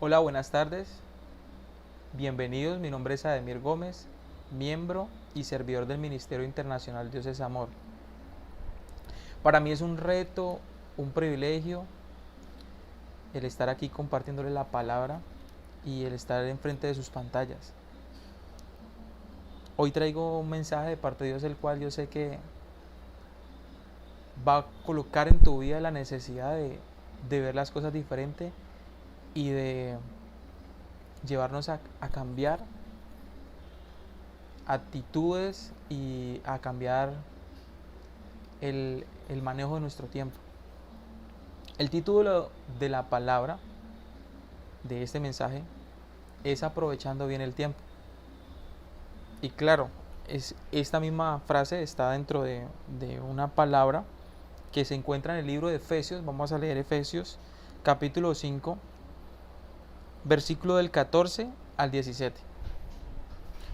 Hola, buenas tardes. Bienvenidos, mi nombre es Ademir Gómez, miembro y servidor del Ministerio Internacional Dios es Amor. Para mí es un reto, un privilegio el estar aquí compartiéndole la palabra y el estar enfrente de sus pantallas. Hoy traigo un mensaje de parte de Dios el cual yo sé que va a colocar en tu vida la necesidad de ver las cosas diferente y de llevarnos a cambiar actitudes y a cambiar el manejo de nuestro tiempo. El título de la palabra de este mensaje es aprovechando bien el tiempo. Y claro, esta misma frase está dentro de una palabra que se encuentra en el libro de Efesios. Vamos a leer Efesios capítulo 5, versículo del 14 al 17.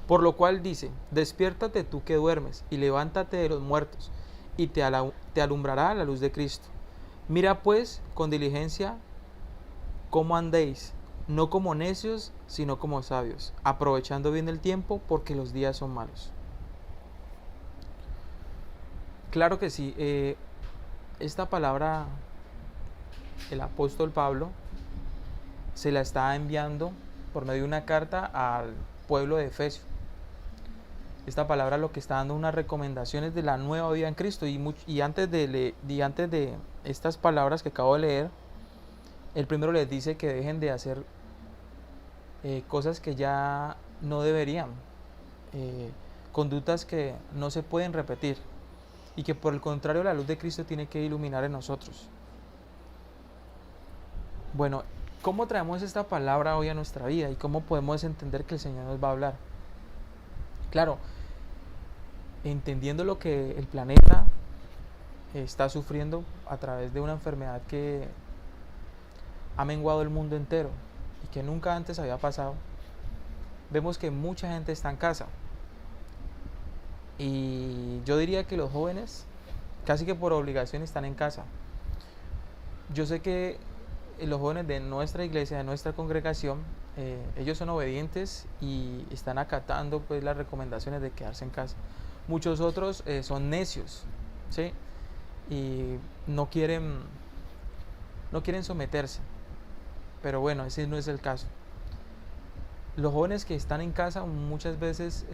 Por lo cual dice: despiértate tú que duermes y levántate de los muertos, y te alumbrará la luz de Cristo. Mira pues con diligencia cómo andéis, no como necios, sino como sabios, aprovechando bien el tiempo, porque los días son malos. Claro que sí, esta palabra el apóstol Pablo se la está enviando por medio de una carta al pueblo de Efesio. Esta palabra lo que está dando unas recomendaciones de la nueva vida en Cristo, y antes de estas palabras que acabo de leer, el primero les dice que dejen de hacer cosas que ya no deberían, eh, conductas que no se pueden repetir, y que por el contrario la luz de Cristo tiene que iluminar en nosotros. Bueno, ¿cómo traemos esta palabra hoy a nuestra vida y cómo podemos entender que el Señor nos va a hablar? Claro, entendiendo lo que el planeta está sufriendo a través de una enfermedad que ha menguado el mundo entero y que nunca antes había pasado, vemos que mucha gente está en casa. Y yo diría que los jóvenes, casi que por obligación, están en casa. Yo sé que los jóvenes de nuestra iglesia, de nuestra congregación, ellos son obedientes y están acatando pues las recomendaciones de quedarse en casa. Muchos otros son necios, ¿sí? Y no quieren someterse. Pero bueno, ese no es el caso. Los jóvenes que están en casa muchas veces,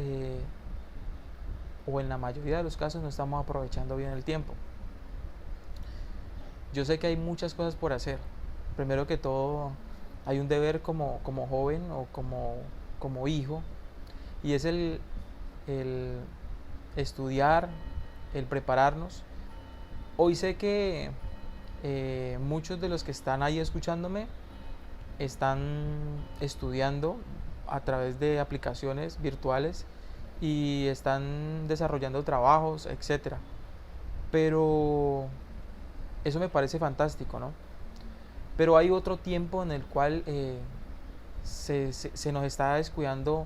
o en la mayoría de los casos, no estamos aprovechando bien el tiempo. Yo sé que hay muchas cosas por hacer. Primero que todo, hay un deber como joven o como hijo, y es el estudiar, el prepararnos. Hoy sé que muchos de los que están ahí escuchándome están estudiando a través de aplicaciones virtuales y están desarrollando trabajos, etcétera. Pero eso me parece fantástico, ¿no? Pero hay otro tiempo en el cual se nos está descuidando,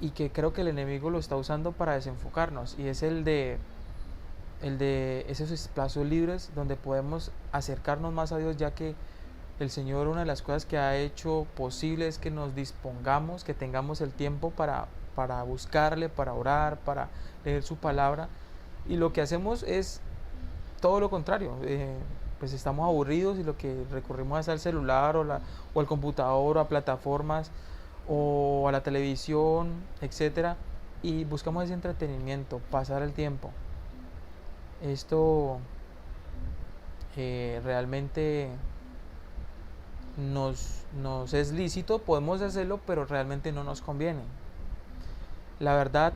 y que creo que el enemigo lo está usando para desenfocarnos, y es el de esos espacios libres donde podemos acercarnos más a Dios, ya que el Señor, una de las cosas que ha hecho posible es que nos dispongamos, que tengamos el tiempo para buscarle, para orar, para leer su palabra. Y lo que hacemos es todo lo contrario. Pues estamos aburridos y lo que recurrimos es al celular o al computador o a plataformas o a la televisión, etcétera, y buscamos ese entretenimiento, pasar el tiempo. Esto realmente nos es lícito, podemos hacerlo, pero realmente no nos conviene. La verdad,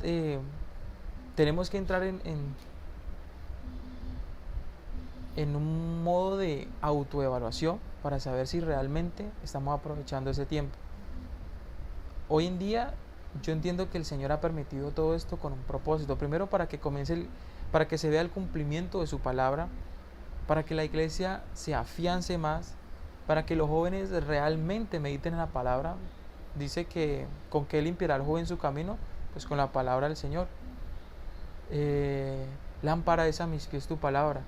tenemos que entrar en un modo de autoevaluación para saber si realmente estamos aprovechando ese tiempo. Hoy en día yo entiendo que el Señor ha permitido todo esto con un propósito. Primero, para que se vea el cumplimiento de su palabra, para que la iglesia se afiance más, para que los jóvenes realmente mediten en la palabra. Dice que con qué limpiará el joven su camino, pues con la palabra del Señor. Lámpara es a mis pies tu palabra.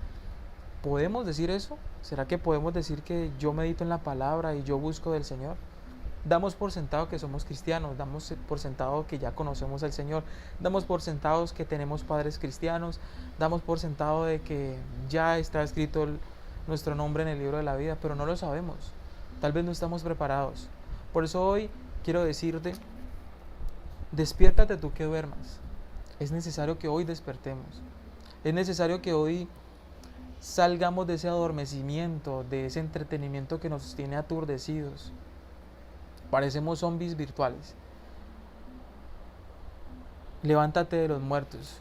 ¿Podemos decir eso? ¿Será que podemos decir que yo medito en la palabra y yo busco del Señor? Damos por sentado que somos cristianos, damos por sentado que ya conocemos al Señor, damos por sentado que tenemos padres cristianos, damos por sentado de que ya está escrito nuestro nombre en el libro de la vida, pero no lo sabemos. Tal vez no estamos preparados. Por eso hoy quiero decirte, despiértate tú que duermas. Es necesario que hoy despertemos. Es necesario que hoy salgamos de ese adormecimiento, de ese entretenimiento que nos tiene aturdecidos. Parecemos zombies virtuales. Levántate de los muertos.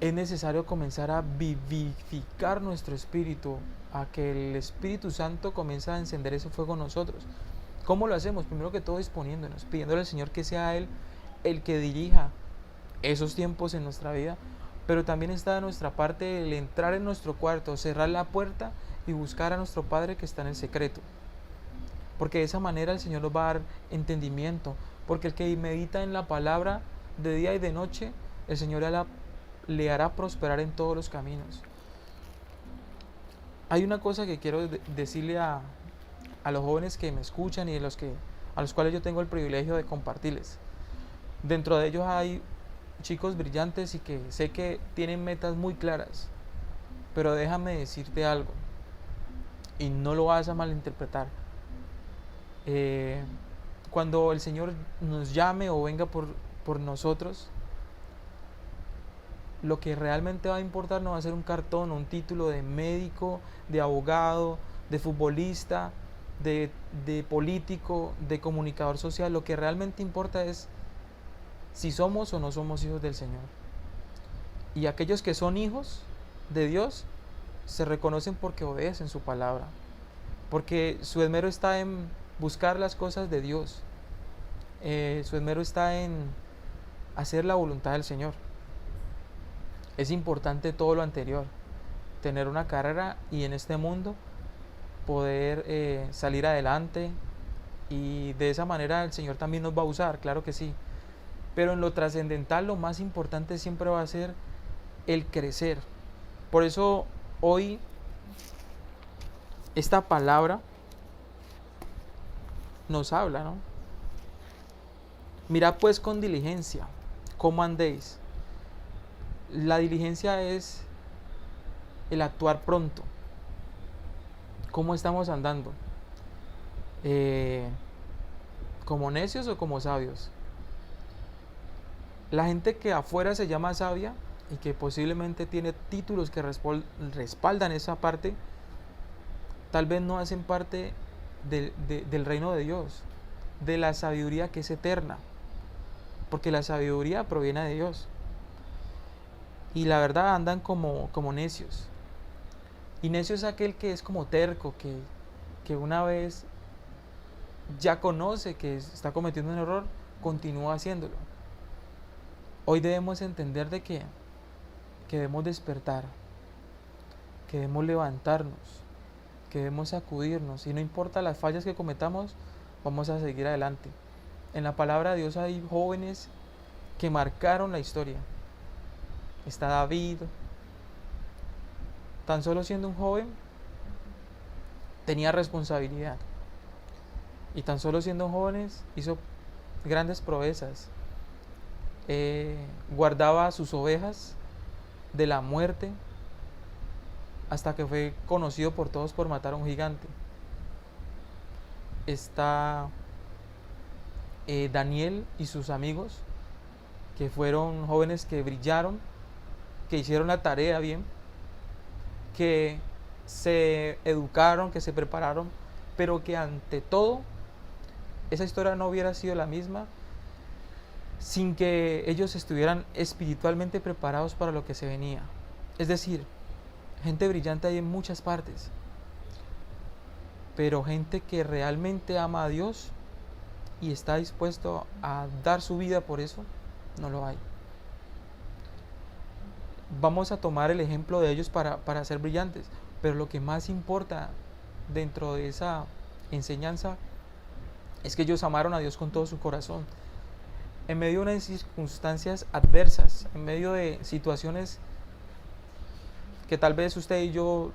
Es necesario comenzar a vivificar nuestro espíritu, a que el Espíritu Santo comience a encender ese fuego en nosotros. ¿Cómo lo hacemos? Primero que todo disponiéndonos, pidiéndole al Señor que sea Él el que dirija esos tiempos en nuestra vida, pero también está de nuestra parte el entrar en nuestro cuarto, cerrar la puerta y buscar a nuestro Padre que está en el secreto. Porque de esa manera el Señor nos va a dar entendimiento, porque el que medita en la palabra de día y de noche, el Señor le hará prosperar en todos los caminos. Hay una cosa que quiero decirle a los jóvenes que me escuchan y a los cuales yo tengo el privilegio de compartirles. Dentro de ellos hay chicos brillantes y que sé que tienen metas muy claras, pero déjame decirte algo y no lo vas a malinterpretar. Cuando el Señor nos llame o venga por nosotros, lo que realmente va a importar no va a ser un cartón o un título de médico, de abogado, de futbolista, de político, de comunicador social. Lo que realmente importa es si somos o no somos hijos del Señor. Y aquellos que son hijos de Dios se reconocen porque obedecen su palabra, porque su esmero está en buscar las cosas de Dios, su esmero está en hacer la voluntad del Señor. Es importante todo lo anterior, tener una carrera y en este mundo poder salir adelante, y de esa manera el Señor también nos va a usar, claro que sí. Pero en lo trascendental lo más importante siempre va a ser el crecer. Por eso hoy esta palabra nos habla, ¿no? Mirad pues con diligencia cómo andéis. La diligencia es el actuar pronto. ¿Cómo estamos andando? ¿Como necios o como sabios? La gente que afuera se llama sabia y que posiblemente tiene títulos que respaldan esa parte, tal vez no hacen parte del reino de Dios, de la sabiduría que es eterna, porque la sabiduría proviene de Dios. Y la verdad andan como necios. Y necio es aquel que es como terco, que una vez ya conoce que está cometiendo un error, continúa haciéndolo. Hoy debemos entender de que debemos despertar, que debemos levantarnos, que debemos sacudirnos, y no importa las fallas que cometamos, vamos a seguir adelante. En la palabra de Dios hay jóvenes que marcaron la historia. Está David, tan solo siendo un joven, tenía responsabilidad, y tan solo siendo jóvenes hizo grandes proezas. Guardaba sus ovejas de la muerte hasta que fue conocido por todos por matar a un gigante. Está Daniel y sus amigos, que fueron jóvenes que brillaron, que hicieron la tarea bien, que se educaron, que se prepararon, pero que ante todo esa historia no hubiera sido la misma sin que ellos estuvieran espiritualmente preparados para lo que se venía. Es decir, gente brillante hay en muchas partes, pero gente que realmente ama a Dios y está dispuesto a dar su vida por eso, no lo hay. Vamos a tomar el ejemplo de ellos para ser brillantes, pero lo que más importa dentro de esa enseñanza es que ellos amaron a Dios con todo su corazón. En medio de unas circunstancias adversas, en medio de situaciones que tal vez usted y yo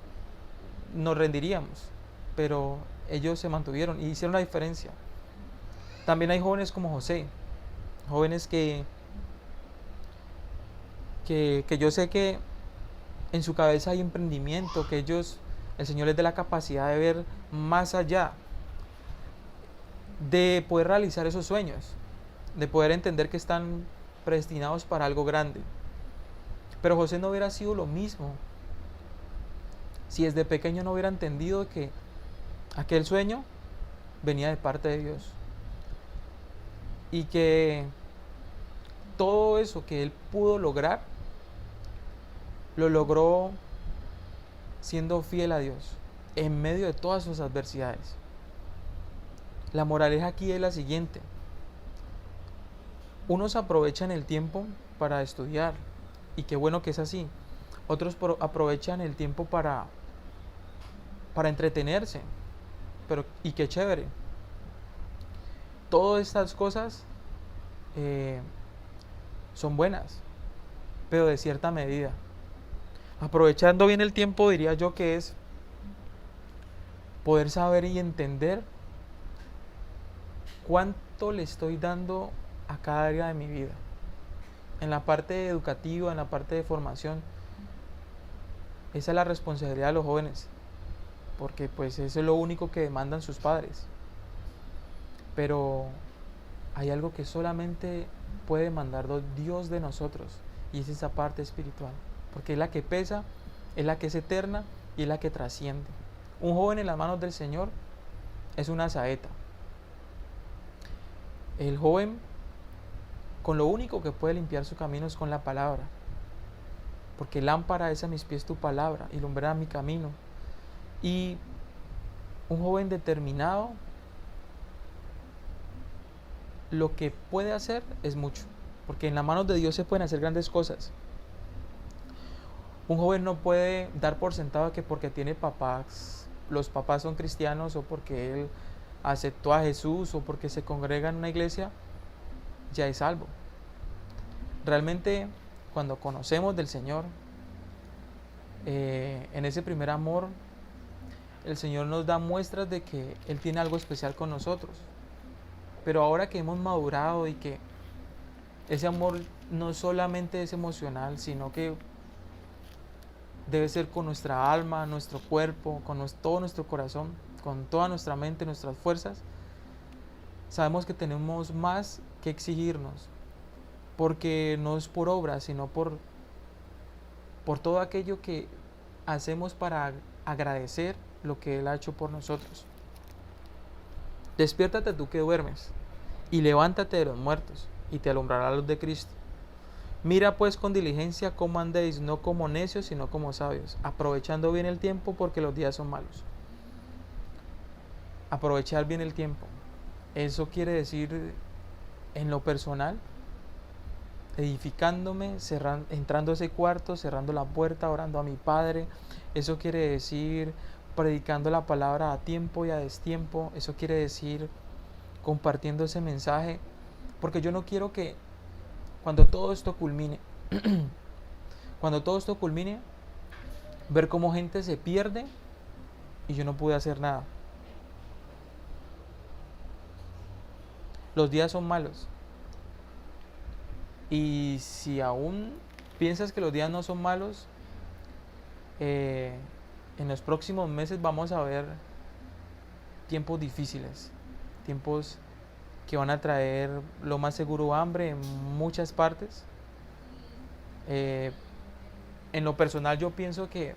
nos rendiríamos, pero ellos se mantuvieron y hicieron la diferencia. También hay jóvenes como José, jóvenes que yo sé que en su cabeza hay emprendimiento, que el Señor les dé la capacidad de ver más allá, de poder realizar esos sueños, de poder entender que están predestinados para algo grande. Pero José no hubiera sido lo mismo si desde pequeño no hubiera entendido que aquel sueño venía de parte de Dios y que todo eso que él pudo lograr lo logró siendo fiel a Dios en medio de todas sus adversidades. La moraleja aquí es la siguiente: unos aprovechan el tiempo para estudiar, y qué bueno que es así. Otros aprovechan el tiempo para entretenerse, y qué chévere. Todas estas cosas son buenas, pero de cierta medida. Aprovechando bien el tiempo, diría yo que es poder saber y entender cuánto le estoy dando a cada área de mi vida. En la parte educativa, en la parte de formación, esa es la responsabilidad de los jóvenes, porque pues eso es lo único que demandan sus padres. Pero hay algo que solamente puede demandar Dios de nosotros, y es esa parte espiritual, porque es la que pesa, es la que es eterna y es la que trasciende. Un joven en las manos del Señor es una saeta. El joven, con lo único que puede limpiar su camino es con la palabra, porque lámpara es a mis pies tu palabra y lumbrera mi camino. Y un joven determinado, lo que puede hacer es mucho, porque en las manos de Dios se pueden hacer grandes cosas. Un joven no puede dar por sentado que porque tiene papás, los papás son cristianos, o porque él aceptó a Jesús, o porque se congrega en una iglesia, ya es salvo. Realmente, cuando conocemos del Señor, en ese primer amor, el Señor nos da muestras de que Él tiene algo especial con nosotros. Pero ahora que hemos madurado y que ese amor no solamente es emocional, sino que debe ser con nuestra alma, nuestro cuerpo, con todo nuestro corazón, con toda nuestra mente, nuestras fuerzas, sabemos que tenemos más que exigirnos, porque no es por obra, sino por todo aquello que hacemos para agradecer lo que Él ha hecho por nosotros. Despiértate tú que duermes, y levántate de los muertos, y te alumbrará la luz de Cristo. Mira pues con diligencia cómo andéis, no como necios, sino como sabios, aprovechando bien el tiempo, porque los días son malos. Aprovechar bien el tiempo. Eso quiere decir, en lo personal, edificándome, entrando a ese cuarto, cerrando la puerta, orando a mi Padre. Eso quiere decir predicando la palabra a tiempo y a destiempo. Eso quiere decir compartiendo ese mensaje, porque yo no quiero que cuando todo esto culmine, ver cómo gente se pierde y yo no pude hacer nada. Los días son malos. Y si aún piensas que los días no son malos, en los próximos meses vamos a ver tiempos difíciles, tiempos que van a traer lo más seguro hambre en muchas partes. En lo personal yo pienso que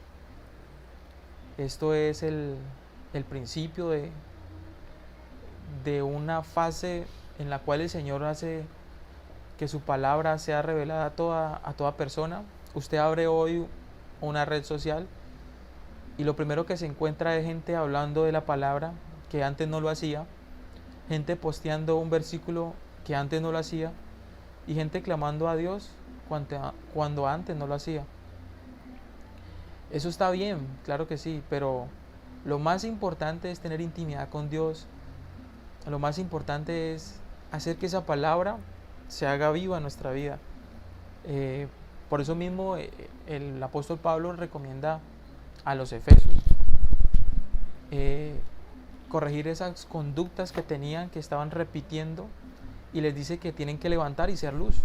esto es el principio de una fase en la cual el Señor hace que su palabra sea revelada a toda persona. Usted abre hoy una red social y lo primero que se encuentra es gente hablando de la palabra que antes no lo hacía, gente posteando un versículo que antes no lo hacía, y gente clamando a Dios cuando antes no lo hacía. Eso está bien, claro que sí, pero lo más importante es tener intimidad con Dios. Lo más importante es hacer que esa palabra se haga viva en nuestra vida. Por eso mismo el apóstol Pablo recomienda a los efesios corregir esas conductas que tenían, que estaban repitiendo, y les dice que tienen que levantar y ser luz,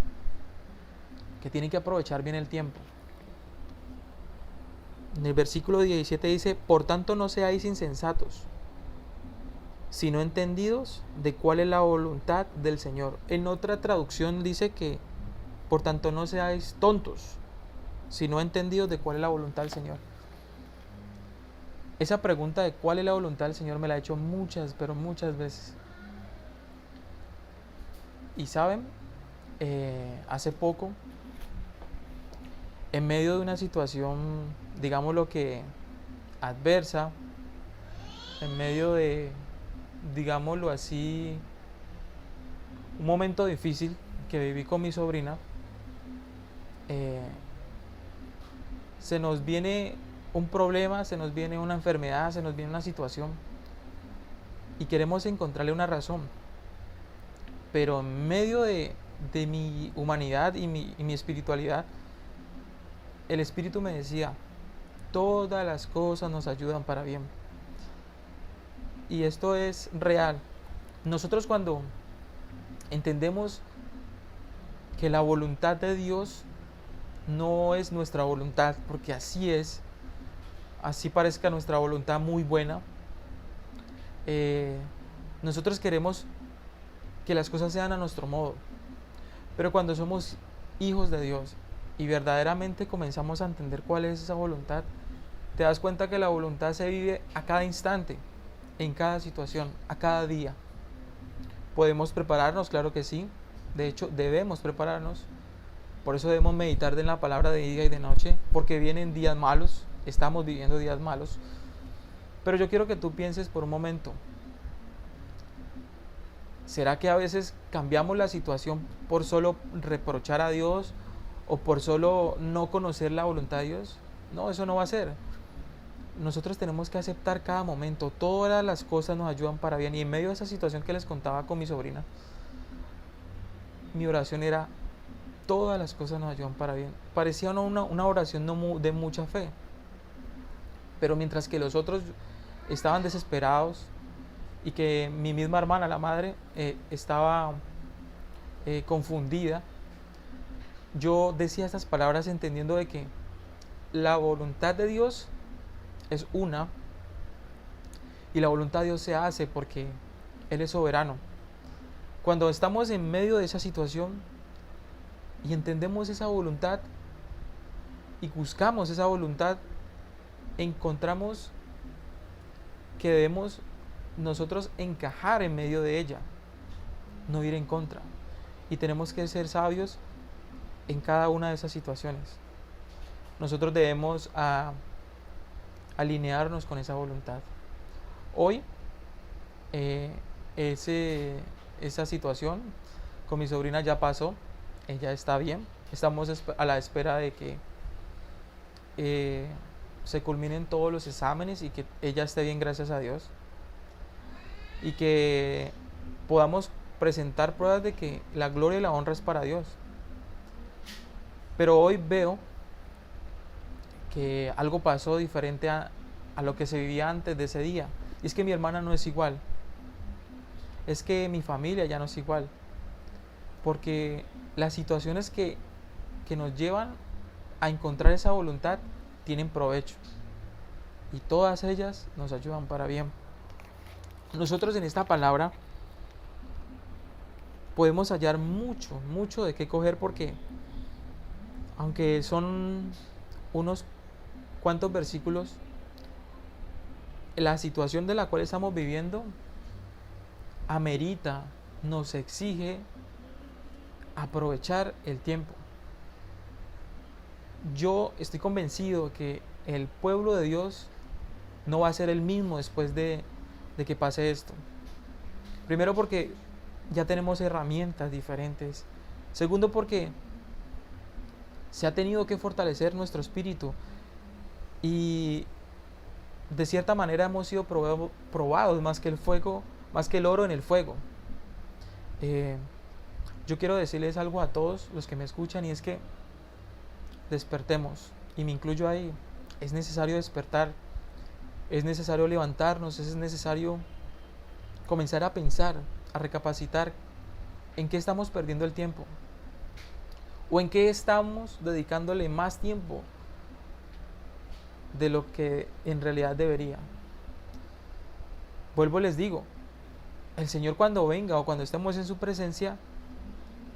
que tienen que aprovechar bien el tiempo. En el versículo 17 dice: por tanto no seáis insensatos, sino entendidos de cuál es la voluntad del Señor. En otra traducción dice que por tanto no seáis tontos, sino entendidos de cuál es la voluntad del Señor. Esa pregunta de cuál es la voluntad del Señor me la he hecho muchas, pero muchas veces. Y saben, hace poco, en medio de una situación, digámoslo que adversa, en medio de, digámoslo así, un momento difícil que viví con mi sobrina, se nos viene un problema, se nos viene una enfermedad, se nos viene una situación y queremos encontrarle una razón. Pero en medio de mi humanidad y mi espiritualidad, el Espíritu me decía: todas las cosas nos ayudan para bien. Y esto es real. Nosotros cuando entendemos que la voluntad de Dios no es nuestra voluntad, porque así es, así parezca nuestra voluntad muy buena, nosotros queremos que las cosas sean a nuestro modo. Pero cuando somos hijos de Dios y verdaderamente comenzamos a entender cuál es esa voluntad, te das cuenta que la voluntad se vive a cada instante, en cada situación, a cada día. ¿Podemos prepararnos? Claro que sí. De hecho, debemos prepararnos. Por eso debemos meditar en la palabra de día y de noche, porque vienen días malos, estamos viviendo días malos. Pero yo quiero que tú pienses por un momento: ¿será que a veces cambiamos la situación por solo reprochar a Dios o por solo no conocer la voluntad de Dios? No, eso no va a ser. Nosotros tenemos que aceptar cada momento. Todas las cosas nos ayudan para bien. Y en medio de esa situación que les contaba con mi sobrina, mi oración era: todas las cosas nos ayudan para bien. Parecía una oración no de mucha fe. Pero mientras que los otros estaban desesperados y que mi misma hermana, la madre, estaba confundida, yo decía estas palabras entendiendo de que la voluntad de Dios es una, y la voluntad de Dios se hace porque Él es soberano. Cuando estamos en medio de esa situación y entendemos esa voluntad y buscamos esa voluntad, encontramos que debemos nosotros encajar en medio de ella, no ir en contra. Y tenemos que ser sabios en cada una de esas situaciones. Nosotros debemos alinearnos con esa voluntad. Hoy, esa situación con mi sobrina ya pasó, ella está bien. Estamos a la espera de que se culminen todos los exámenes y que ella esté bien, gracias a Dios, y que podamos presentar pruebas de que la gloria y la honra es para Dios. Pero hoy veo que algo pasó diferente a lo que se vivía antes de ese día. Y es que mi hermana no es igual. Es que mi familia ya no es igual. Porque las situaciones que nos llevan a encontrar esa voluntad tienen provecho. Y todas ellas nos ayudan para bien. Nosotros en esta palabra podemos hallar mucho de qué coger, porque aunque son unos cuantos versículos, la situación de la cual estamos viviendo amerita, nos exige aprovechar el tiempo. Yo estoy convencido que el pueblo de Dios no va a ser el mismo después de que pase esto. Primero, porque ya tenemos herramientas diferentes. Segundo, porque se ha tenido que fortalecer nuestro espíritu y de cierta manera hemos sido probados más que el fuego, más que el oro en el fuego. Yo quiero decirles algo a todos los que me escuchan, y es que despertemos, y me incluyo ahí. Es necesario despertar. Es necesario levantarnos, es necesario comenzar a pensar, a recapacitar en qué estamos perdiendo el tiempo o en qué estamos dedicándole más tiempo de lo que en realidad debería. Vuelvo, les digo, el Señor cuando venga o cuando estemos en su presencia,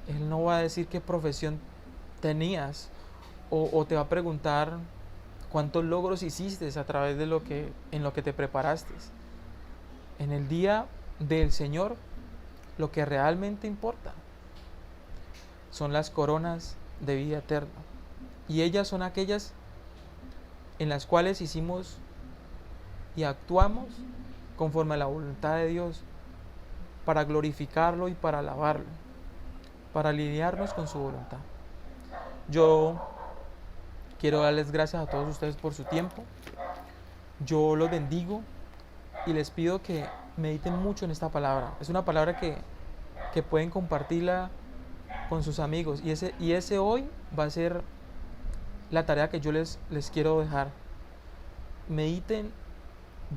Él no va a decir qué profesión tenías o te va a preguntar cuántos logros hiciste a través de en lo que te preparaste. En el día del Señor, lo que realmente importa son las coronas de vida eterna. Y ellas son aquellas en las cuales hicimos y actuamos conforme a la voluntad de Dios para glorificarlo y para alabarlo, para alinearnos con su voluntad. Yo quiero darles gracias a todos ustedes por su tiempo. Yo los bendigo y les pido que mediten mucho en esta palabra. Es una palabra que pueden compartirla con sus amigos. Y ese hoy va a ser la tarea que yo les quiero dejar. Mediten,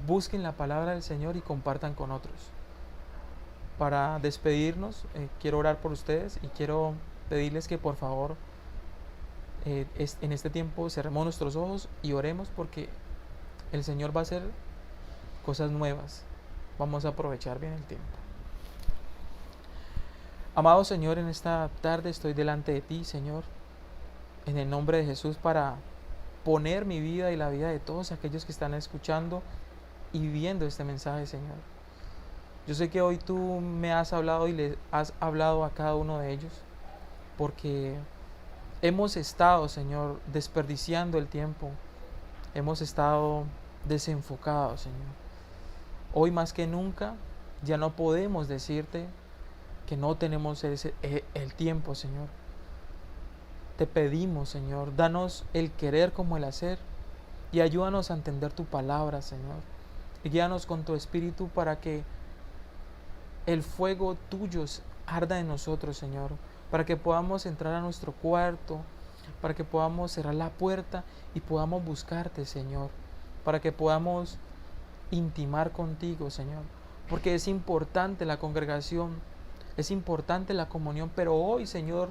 busquen la palabra del Señor y compartan con otros. Para despedirnos, quiero orar por ustedes y quiero pedirles que por favor en este tiempo cerremos nuestros ojos y oremos, porque el Señor va a hacer cosas nuevas. Vamos a aprovechar bien el tiempo. Amado Señor, en esta tarde estoy delante de ti, Señor, en el nombre de Jesús, para poner mi vida y la vida de todos aquellos que están escuchando y viendo este mensaje, Señor. Yo sé que hoy tú me has hablado y le has hablado a cada uno de ellos, porque hemos estado, Señor, desperdiciando el tiempo. Hemos estado desenfocados, Señor. Hoy más que nunca ya no podemos decirte que no tenemos el tiempo, Señor. Te pedimos, Señor, danos el querer como el hacer y ayúdanos a entender tu palabra, Señor. Y guíanos con tu espíritu para que el fuego tuyo arda en nosotros, Señor, para que podamos entrar a nuestro cuarto, para que podamos cerrar la puerta y podamos buscarte, Señor, para que podamos intimar contigo, Señor, porque es importante la congregación, es importante la comunión, pero hoy, Señor,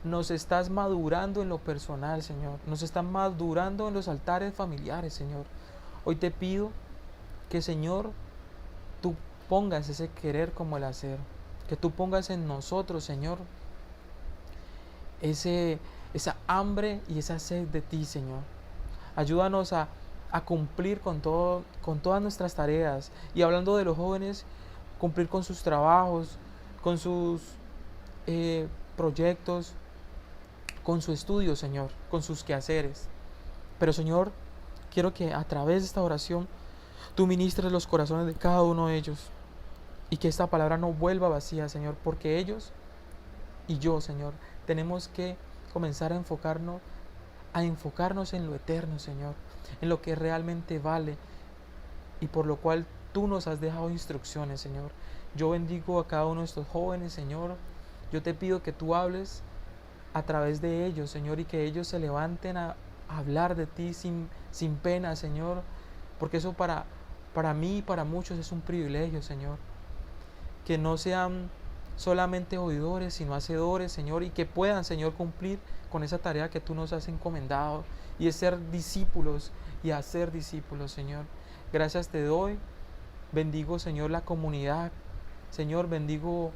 nos estás madurando en lo personal, Señor, nos estás madurando en los altares familiares, Señor. Hoy te pido que, Señor, tú pongas ese querer como el hacer, que tú pongas en nosotros, Señor, esa hambre y esa sed de ti, Señor. Ayúdanos a cumplir con todas nuestras tareas. Y hablando de los jóvenes, cumplir con sus trabajos, con sus proyectos, con su estudio, Señor, con sus quehaceres. Pero, Señor, quiero que a través de esta oración tú ministres los corazones de cada uno de ellos y que esta palabra no vuelva vacía, Señor, porque ellos y yo, Señor, tenemos que comenzar a enfocarnos en lo eterno, Señor, en lo que realmente vale y por lo cual tú nos has dejado instrucciones, Señor. Yo bendigo a cada uno de estos jóvenes, Señor. Yo te pido que tú hables a través de ellos, Señor, y que ellos se levanten a hablar de ti sin pena, Señor, porque eso para mí y para muchos es un privilegio, Señor. Que no sean solamente oidores, sino hacedores, Señor, y que puedan, Señor, cumplir con esa tarea que tú nos has encomendado, y es ser discípulos y hacer discípulos, Señor. Gracias te doy. Bendigo, Señor, la comunidad. Señor, bendigo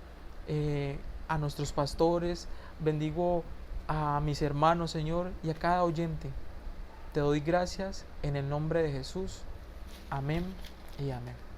a nuestros pastores, bendigo a mis hermanos, Señor, y a cada oyente. Te doy gracias en el nombre de Jesús. Amén y amén.